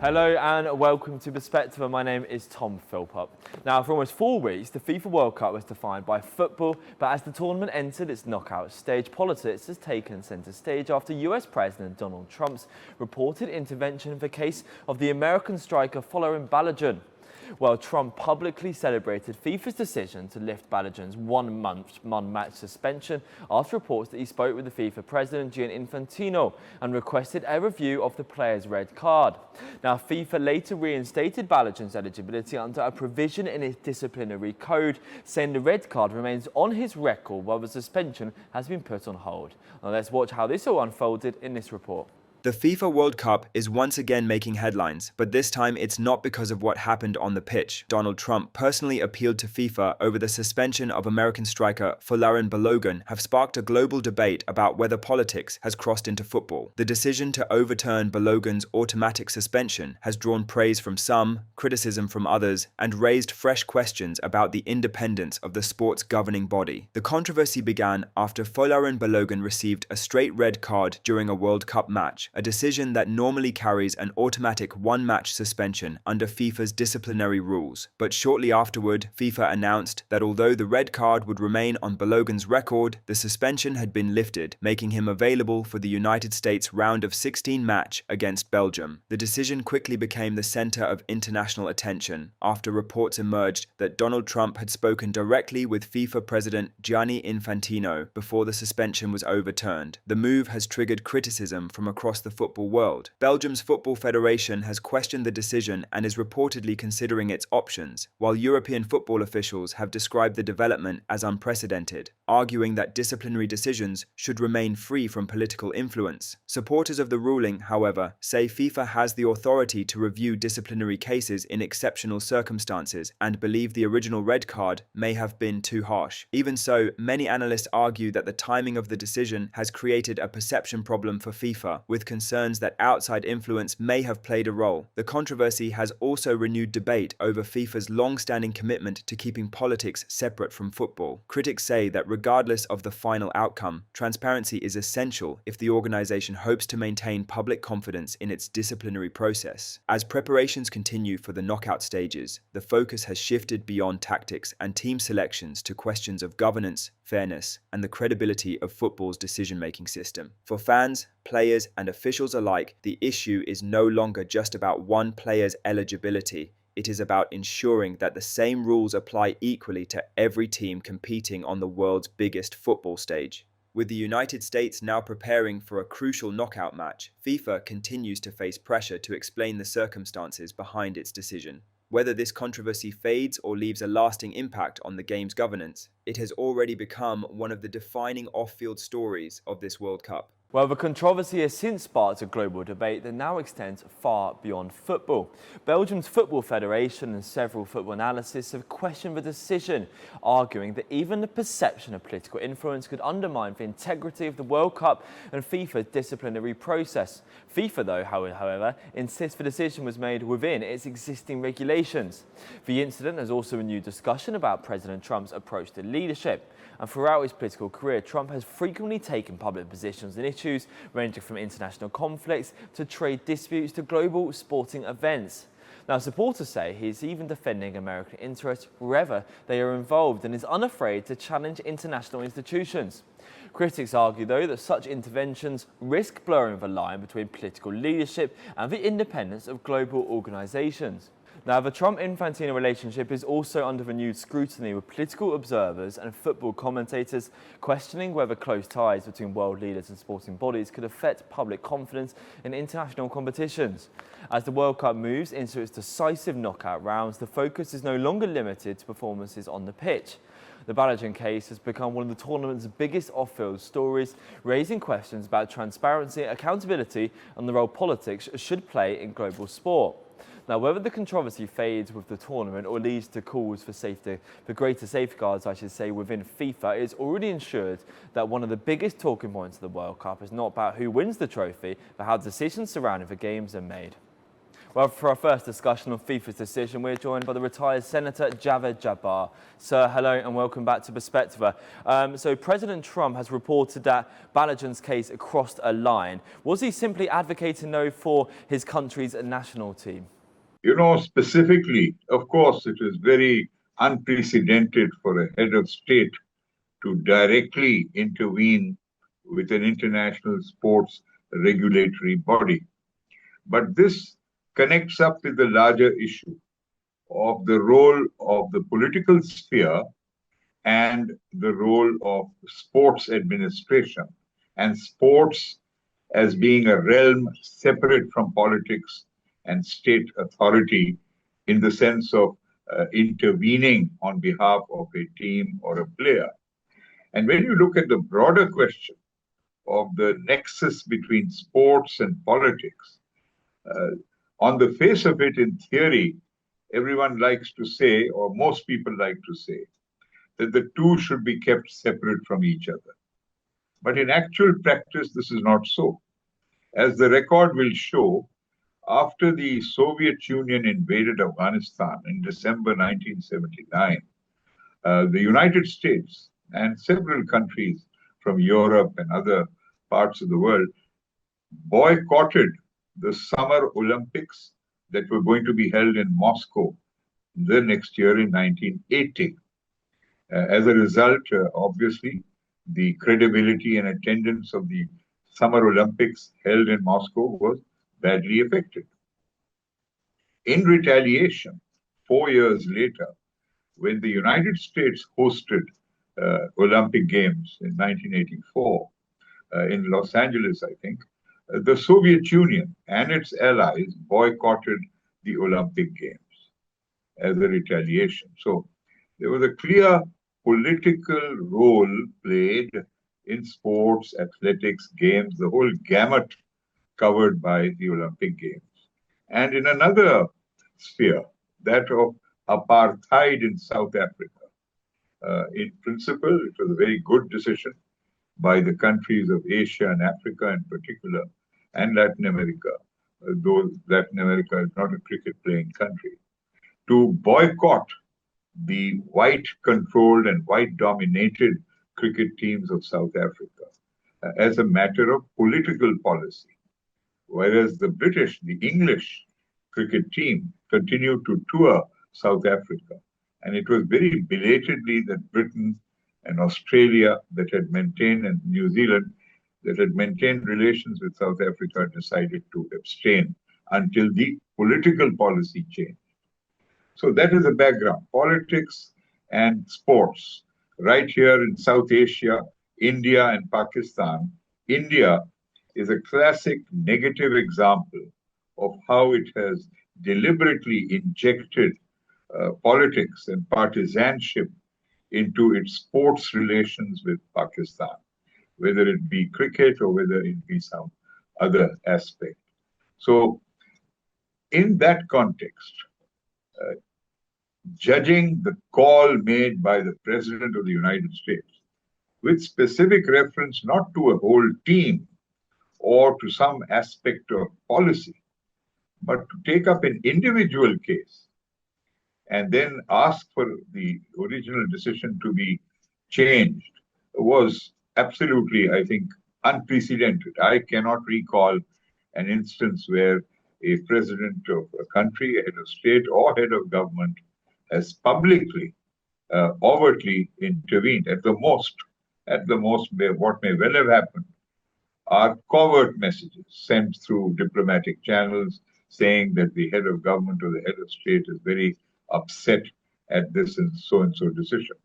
Hello and welcome to Perspectiva. My name is Tom Philpot. Now, for almost 4 weeks, the FIFA World Cup was defined by football, but as the tournament entered its knockout stage, politics has taken centre stage after US President Donald Trump's reported intervention in the case of the American striker Folarin Balogun. Well, Trump publicly celebrated FIFA's decision to lift Balogun's one-match suspension after reports that he spoke with the FIFA president, Gianni Infantino, and requested a review of the player's red card. Now, FIFA later reinstated Balogun's eligibility under a provision in its disciplinary code, saying the red card remains on his record while the suspension has been put on hold. Now, let's watch how this all unfolded in this report. The FIFA World Cup is once again making headlines, but this time it's not because of what happened on the pitch. Donald Trump personally appealed to FIFA over the suspension of American striker Folarin Balogun have sparked a global debate about whether politics has crossed into football. The decision to overturn Balogun's automatic suspension has drawn praise from some, criticism from others, and raised fresh questions about the independence of the sport's governing body. The controversy began after Folarin Balogun received a straight red card during a World Cup match, a decision that normally carries an automatic one-match suspension under FIFA's disciplinary rules. But shortly afterward, FIFA announced that although the red card would remain on Balogun's record, the suspension had been lifted, making him available for the United States round of 16 match against Belgium. The decision quickly became the center of international attention after reports emerged that Donald Trump had spoken directly with FIFA President Gianni Infantino before the suspension was overturned. The move has triggered criticism from across the football world. Belgium's Football Federation has questioned the decision and is reportedly considering its options, while European football officials have described the development as unprecedented, arguing that disciplinary decisions should remain free from political influence. Supporters of the ruling, however, say FIFA has the authority to review disciplinary cases in exceptional circumstances and believe the original red card may have been too harsh. Even so, many analysts argue that the timing of the decision has created a perception problem for FIFA, with concerns that outside influence may have played a role. The controversy has also renewed debate over FIFA's long-standing commitment to keeping politics separate from football. Critics say that regardless of the final outcome, transparency is essential if the organization hopes to maintain public confidence in its disciplinary process. As preparations continue for the knockout stages, the focus has shifted beyond tactics and team selections to questions of governance, fairness, and the credibility of football's decision-making system. For fans, players, and officials alike, the issue is no longer just about one player's eligibility. It is about ensuring that the same rules apply equally to every team competing on the world's biggest football stage. With the United States now preparing for a crucial knockout match, FIFA continues to face pressure to explain the circumstances behind its decision. Whether this controversy fades or leaves a lasting impact on the game's governance, it has already become one of the defining off-field stories of this World Cup. Well, the controversy has since sparked a global debate that now extends far beyond football. Belgium's Football Federation and several football analysts have questioned the decision, arguing that even the perception of political influence could undermine the integrity of the World Cup and FIFA's disciplinary process. FIFA, though, however, insists the decision was made within its existing regulations. The incident has also renewed discussion about President Trump's approach to leadership. And throughout his political career, Trump has frequently taken public positions in issues ranging from international conflicts to trade disputes to global sporting events. Now, supporters say he is even defending American interests wherever they are involved and is unafraid to challenge international institutions. Critics argue, though, that such interventions risk blurring the line between political leadership and the independence of global organizations. Now, the Trump-Infantino relationship is also under renewed scrutiny, with political observers and football commentators questioning whether close ties between world leaders and sporting bodies could affect public confidence in international competitions. As the World Cup moves into its decisive knockout rounds, the focus is no longer limited to performances on the pitch. The Balogun case has become one of the tournament's biggest off-field stories, raising questions about transparency, accountability, and the role politics should play in global sport. Now, whether the controversy fades with the tournament or leads to calls for greater safeguards, within FIFA, it is already ensured that one of the biggest talking points of the World Cup is not about who wins the trophy, but how decisions surrounding the games are made. Well, for our first discussion on FIFA's decision, we're joined by the retired Senator Javed Jabbar. Sir, hello and welcome back to Perspectiva. So President Trump has reported that Balogun's case crossed a line. Was he simply advocating, though, for his country's national team? Specifically, of course, it is very unprecedented for a head of state to directly intervene with an international sports regulatory body. But this connects up with the larger issue of the role of the political sphere and the role of sports administration, and sports as being a realm separate from politics and state authority in the sense of intervening on behalf of a team or a player. And when you look at the broader question of the nexus between sports and politics, on the face of it, in theory, everyone likes to say, or most people like to say, that the two should be kept separate from each other. But in actual practice, this is not so. As the record will show, after the Soviet Union invaded Afghanistan in December 1979, the United States and several countries from Europe and other parts of the world boycotted the Summer Olympics that were going to be held in Moscow the next year in 1980. As a result, obviously, the credibility and attendance of the Summer Olympics held in Moscow was badly affected. In retaliation, 4 years later, when the United States hosted Olympic Games in 1984 in Los Angeles, I think, the Soviet Union and its allies boycotted the Olympic Games as a retaliation. So there was a clear political role played in sports, athletics, games, the whole gamut covered by the Olympic Games. And in another sphere, that of apartheid in South Africa. In principle, it was a very good decision by the countries of Asia and Africa in particular, and Latin America, though Latin America is not a cricket-playing country, to boycott the white-controlled and white-dominated cricket teams of South Africa as a matter of political policy. Whereas the British, the English cricket team continued to tour South Africa. And it was very belatedly that Britain and Australia that had maintained, and New Zealand that had maintained relations with South Africa decided to abstain until the political policy changed. So that is the background. Politics and sports. Right here in South Asia, India and Pakistan, India is a classic negative example of how it has deliberately injected politics and partisanship into its sports relations with Pakistan, whether it be cricket or whether it be some other aspect. So in that context, judging the call made by the President of the United States with specific reference not to a whole team or to some aspect of policy, but to take up an individual case and then ask for the original decision to be changed was absolutely, I think, unprecedented. I cannot recall an instance where a president of a country, a head of state or head of government has publicly, overtly intervened. At the most, what may well have happened are covert messages sent through diplomatic channels saying that the head of government or the head of state is very upset at this and so decision.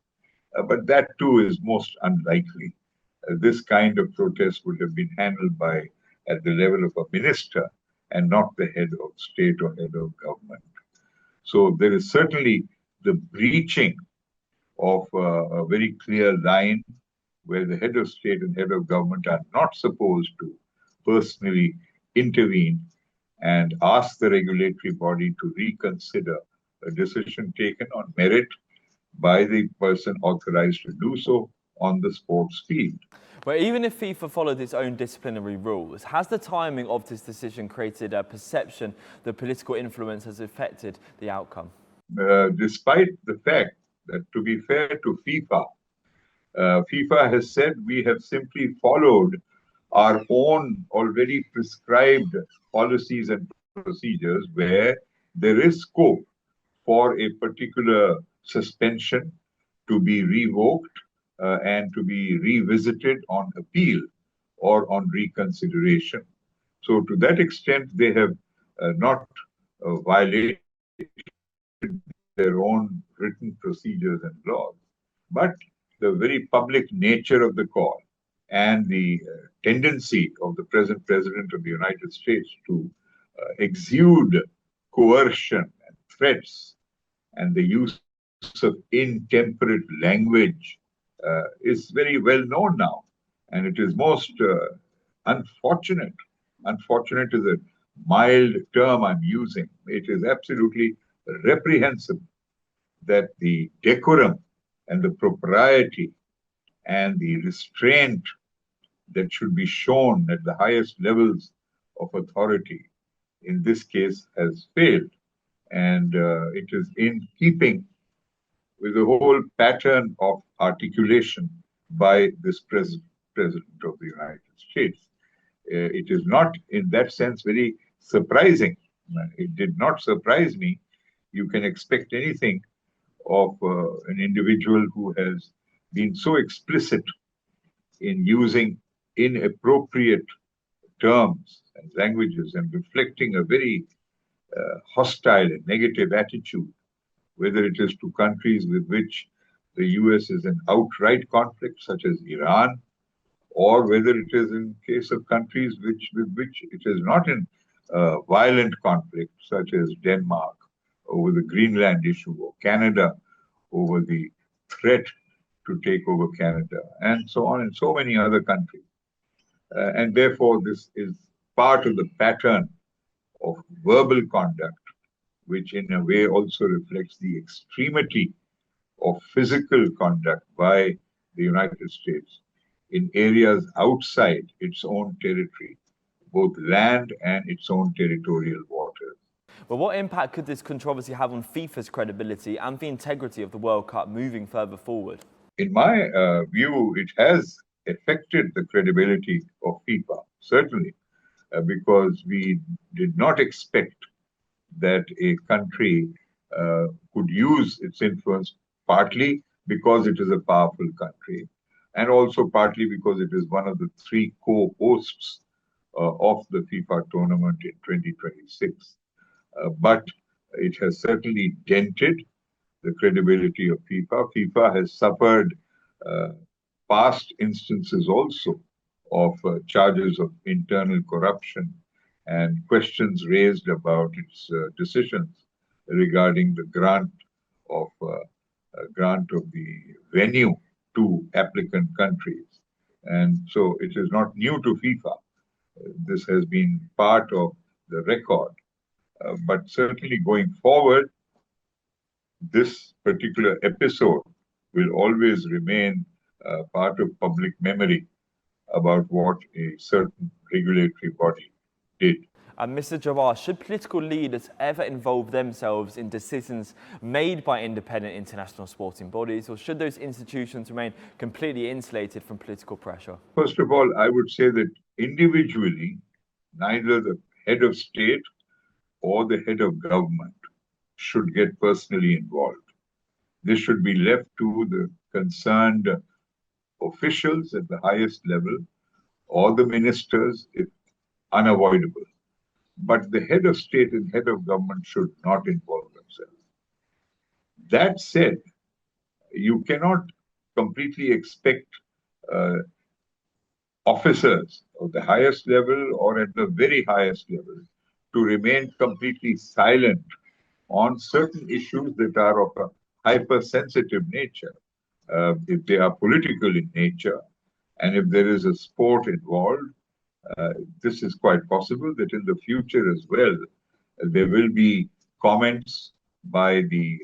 But that too is most unlikely. This kind of protest would have been handled at the level of a minister and not the head of state or head of government. So there is certainly the breaching of a very clear line where the head of state and head of government are not supposed to personally intervene and ask the regulatory body to reconsider a decision taken on merit by the person authorized to do so, on the sports field. But even if FIFA followed its own disciplinary rules, has the timing of this decision created a perception that political influence has affected the outcome? Despite the fact that, to be fair to FIFA, FIFA has said we have simply followed our own already prescribed policies and procedures where there is scope for a particular suspension to be revoked and to be revisited on appeal or on reconsideration. So to that extent, they have not violated their own written procedures and laws. But the very public nature of the call and the tendency of the present President of the United States to exude coercion and threats and the use of intemperate language is very well known now. And it is most unfortunate. Unfortunate is a mild term I'm using. It is absolutely reprehensible that the decorum and the propriety and the restraint that should be shown at the highest levels of authority in this case has failed. And it is in keeping with the whole pattern of articulation by this President of the United States. It is not, in that sense, very surprising. It did not surprise me. You can expect anything of an individual who has been so explicit in using inappropriate terms and languages and reflecting a very hostile and negative attitude, whether it is to countries with which the US is in outright conflict, such as Iran, or whether it is in case of countries with which it is not in violent conflict, such as Denmark over the Greenland issue, or Canada over the threat to take over Canada, and so on, and so many other countries. And therefore, this is part of the pattern of verbal conduct, which in a way also reflects the extremity of physical conduct by the United States in areas outside its own territory, both land and its own territorial waters. But what impact could this controversy have on FIFA's credibility and the integrity of the World Cup moving further forward? In my view, it has affected the credibility of FIFA, certainly, because we did not expect that a country could use its influence, partly because it is a powerful country, and also partly because it is one of the three co-hosts of the FIFA tournament in 2026. But it has certainly dented the credibility of FIFA. FIFA has suffered past instances also of charges of internal corruption and questions raised about its decisions regarding the grant of the venue to applicant countries. And so it is not new to FIFA. This has been part of the record. But certainly going forward, this particular episode will always remain part of public memory about what a certain regulatory body did. And Mr. Jawar, should political leaders ever involve themselves in decisions made by independent international sporting bodies, or should those institutions remain completely insulated from political pressure? First of all, I would say that individually, neither the head of state or the head of government should get personally involved. This should be left to the concerned officials at the highest level or the ministers if unavoidable. But the head of state and head of government should not involve themselves. That said, you cannot completely expect officers of the highest level or at the very highest level to remain completely silent on certain issues that are of a hypersensitive nature. If they are political in nature, and if there is a sport involved, this is quite possible that in the future as well, there will be comments by the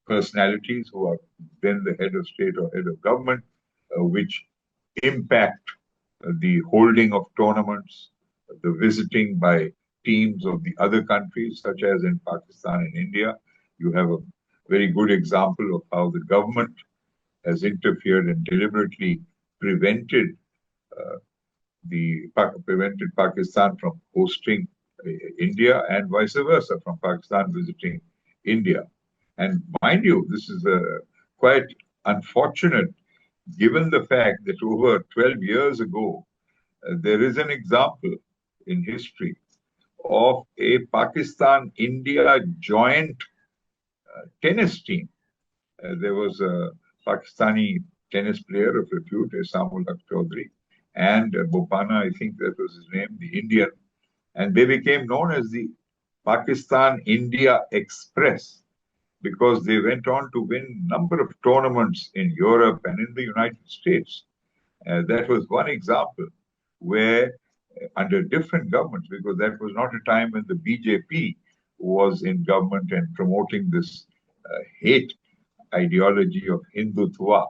personalities who are then the head of state or head of government which impact the holding of tournaments, the visiting by teams of the other countries, such as in Pakistan and India. You have a very good example of how the government has interfered and deliberately prevented prevented Pakistan from hosting India and vice versa, from Pakistan visiting India. And mind you, this is quite unfortunate given the fact that over 12 years ago, there is an example in history of a Pakistan-India joint tennis team. There was a Pakistani tennis player of repute, Samul Haq Chaudhary, and Bopana, I think that was his name, the Indian. And they became known as the Pakistan-India Express because they went on to win a number of tournaments in Europe and in the United States. That was one example where under different governments, because that was not a time when the BJP was in government and promoting this hate ideology of Hindutva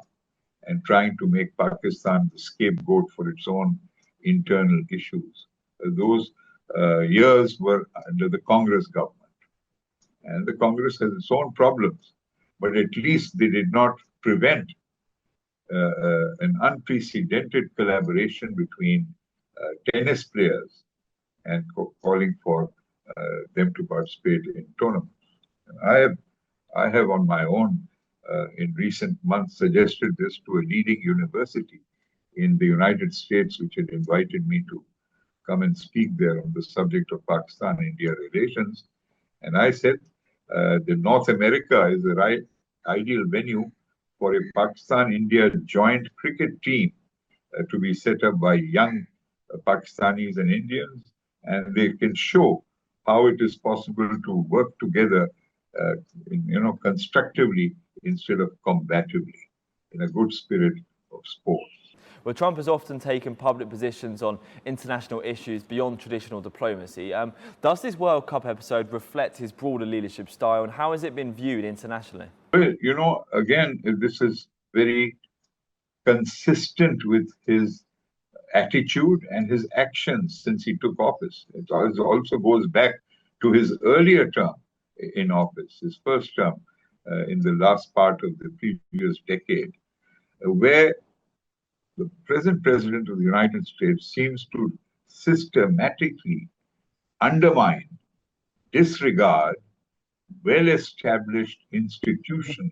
and trying to make Pakistan the scapegoat for its own internal issues. Those years were under the Congress government. And the Congress has its own problems, but at least they did not prevent an unprecedented collaboration between tennis players and calling for them to participate in tournaments. I have on my own in recent months suggested this to a leading university in the United States, which had invited me to come and speak there on the subject of Pakistan-India relations. And I said that North America is the right ideal venue for a Pakistan-India joint cricket team to be set up by young Pakistanis and Indians, and they can show how it is possible to work together, constructively instead of combatively, in a good spirit of sport. Well, Trump has often taken public positions on international issues beyond traditional diplomacy. Does this World Cup episode reflect his broader leadership style, and how has it been viewed internationally? Well, again, this is very consistent with his attitude and his actions since he took office. It also goes back to his earlier term in office, his first term in the last part of the previous decade, where the present president of the United States seems to systematically undermine, disregard well-established institutions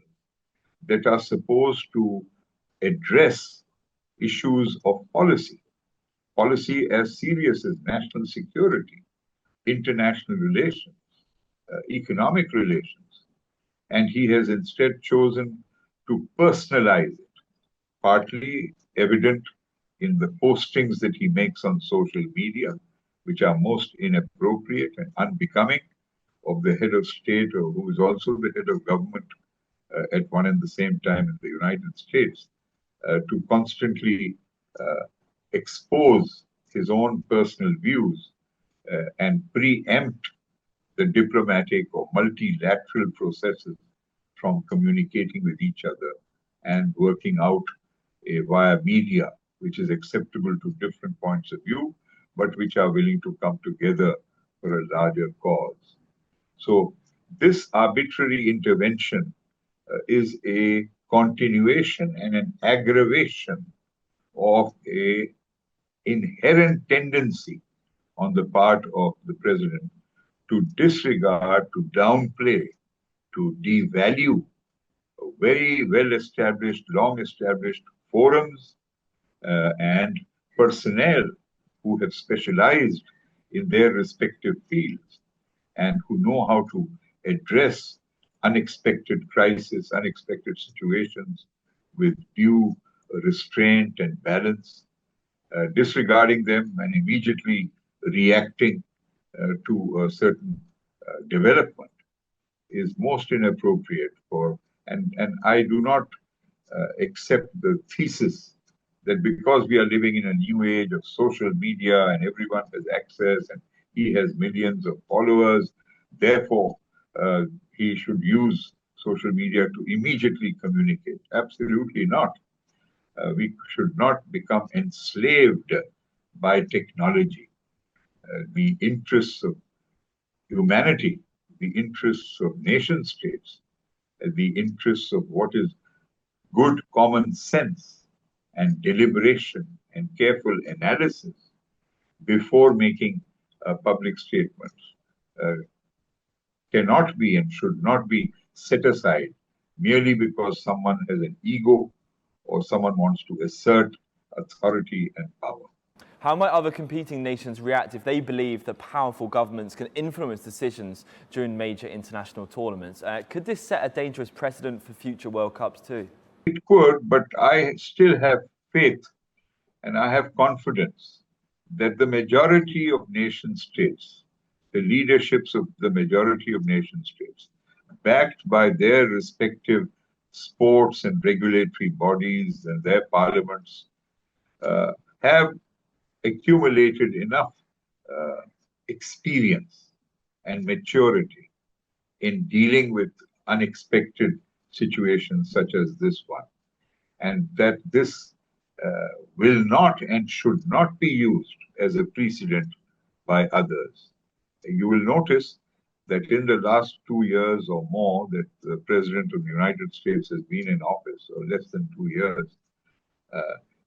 that are supposed to address issues of policy as serious as national security, international relations, economic relations. And he has instead chosen to personalize it, partly evident in the postings that he makes on social media, which are most inappropriate and unbecoming of the head of state, or who is also the head of government at one and the same time in the United States, to constantly expose his own personal views and preempt the diplomatic or multilateral processes from communicating with each other and working out via media, which is acceptable to different points of view, but which are willing to come together for a larger cause. So this arbitrary intervention is a continuation and an aggravation of an inherent tendency on the part of the president to disregard, to downplay, to devalue very well-established, long-established forums and personnel who have specialized in their respective fields and who know how to address unexpected crises, unexpected situations with due restraint and balance, disregarding them and immediately reacting to a certain development is most inappropriate for, and I do not accept the thesis that because we are living in a new age of social media and everyone has access and he has millions of followers, therefore he should use social media to immediately communicate. Absolutely not. We should not become enslaved by technology. The interests of humanity, the interests of nation states, the interests of what is good common sense and deliberation and careful analysis before making public statements cannot be and should not be set aside merely because someone has an ego or someone wants to assert authority and power. How might other competing nations react if they believe that powerful governments can influence decisions during major international tournaments? Could this set a dangerous precedent for future World Cups too? It could, but I still have faith and I have confidence that the majority of nation states, the leaderships of the majority of nation states, backed by their respective sports and regulatory bodies and their parliaments, have accumulated enough experience and maturity in dealing with unexpected situations such as this one, and that this will not and should not be used as a precedent by others. You will notice that in the last 2 years or more that the President of the United States has been in office, or less than 2 years,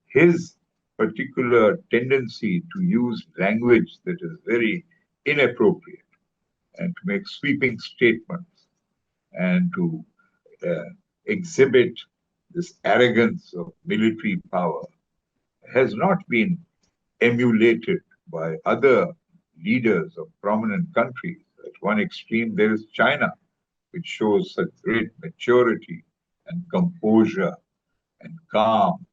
his particular tendency to use language that is very inappropriate and to make sweeping statements and to exhibit this arrogance of military power has not been emulated by other leaders of prominent countries. At one extreme, there is China, which shows such great maturity and composure and calm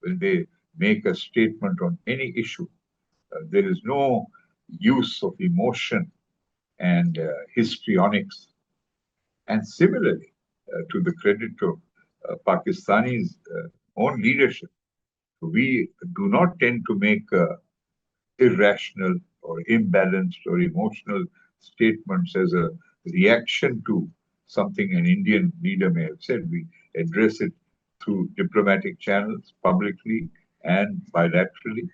when they make a statement on any issue. There is no use of emotion and histrionics. And similarly, to the credit of Pakistani's own leadership, we do not tend to make irrational or imbalanced or emotional statements as a reaction to something an Indian leader may have said. We address it through diplomatic channels, publicly and bilaterally,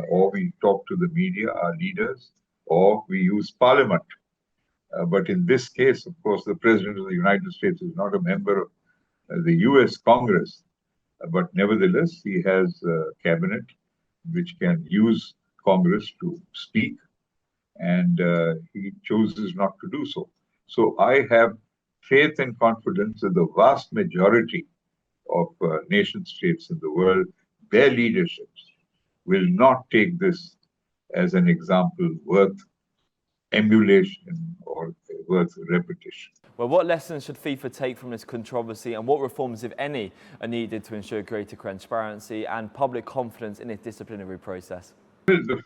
or we talk to the media, our leaders, or we use parliament. But in this case, of course, the President of the United States is not a member of the US Congress, but nevertheless, he has a cabinet which can use Congress to speak, and he chooses not to do so. So I have faith and confidence that the vast majority of nation states in the world, their leaderships, will not take this as an example worth emulation or worth repetition. Well, what lessons should FIFA take from this controversy, and what reforms, if any, are needed to ensure greater transparency and public confidence in its disciplinary process? Well, the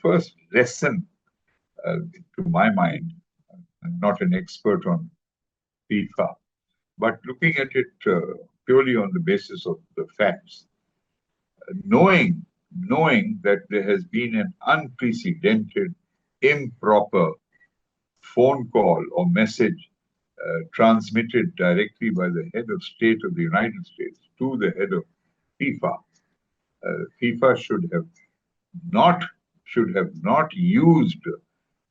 first lesson, to my mind, I'm not an expert on FIFA, but looking at it purely on the basis of the facts, knowing that there has been an unprecedented, improper phone call or message transmitted directly by the head of state of the United States to the head of FIFA. FIFA should have not used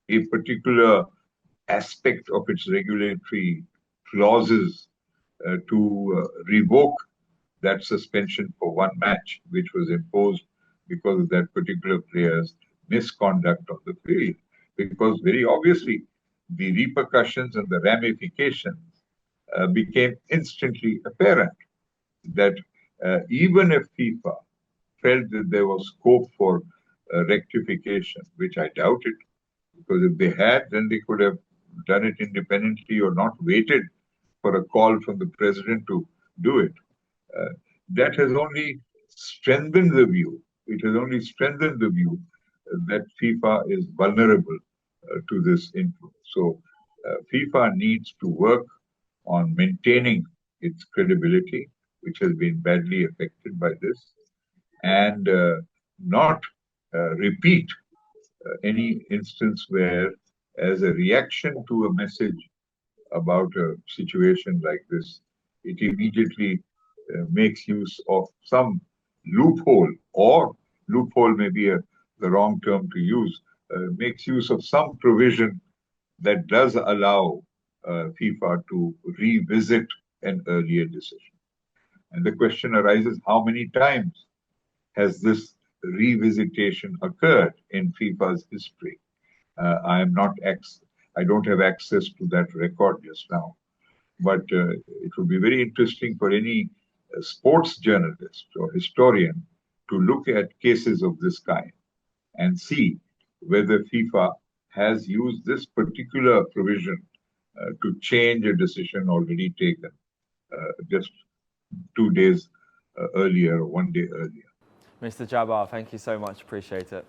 a particular aspect of its regulatory clauses to revoke that suspension for one match, which was imposed because of that particular player's misconduct on the field. Because very obviously, the repercussions and the ramifications became instantly apparent. That even if FIFA felt that there was scope for rectification, which I doubted, because if they had, then they could have done it independently or not waited for a call from the president to do it. That has only strengthened the view. It has only strengthened the view that FIFA is vulnerable to this influence. So FIFA needs to work on maintaining its credibility, which has been badly affected by this, and not repeat any instance where, as a reaction to a message about a situation like this, it immediately makes use of some loophole, or loophole may be the wrong term to use, makes use of some provision that does allow FIFA to revisit an earlier decision. And the question arises, how many times has this revisitation occurred in FIFA's history? I don't have access to that record just now, but it would be very interesting for any sports journalist or historian to look at cases of this kind and see whether FIFA has used this particular provision to change a decision already taken just 2 days earlier, or 1 day earlier. Mr. Jabbar, thank you so much. Appreciate it.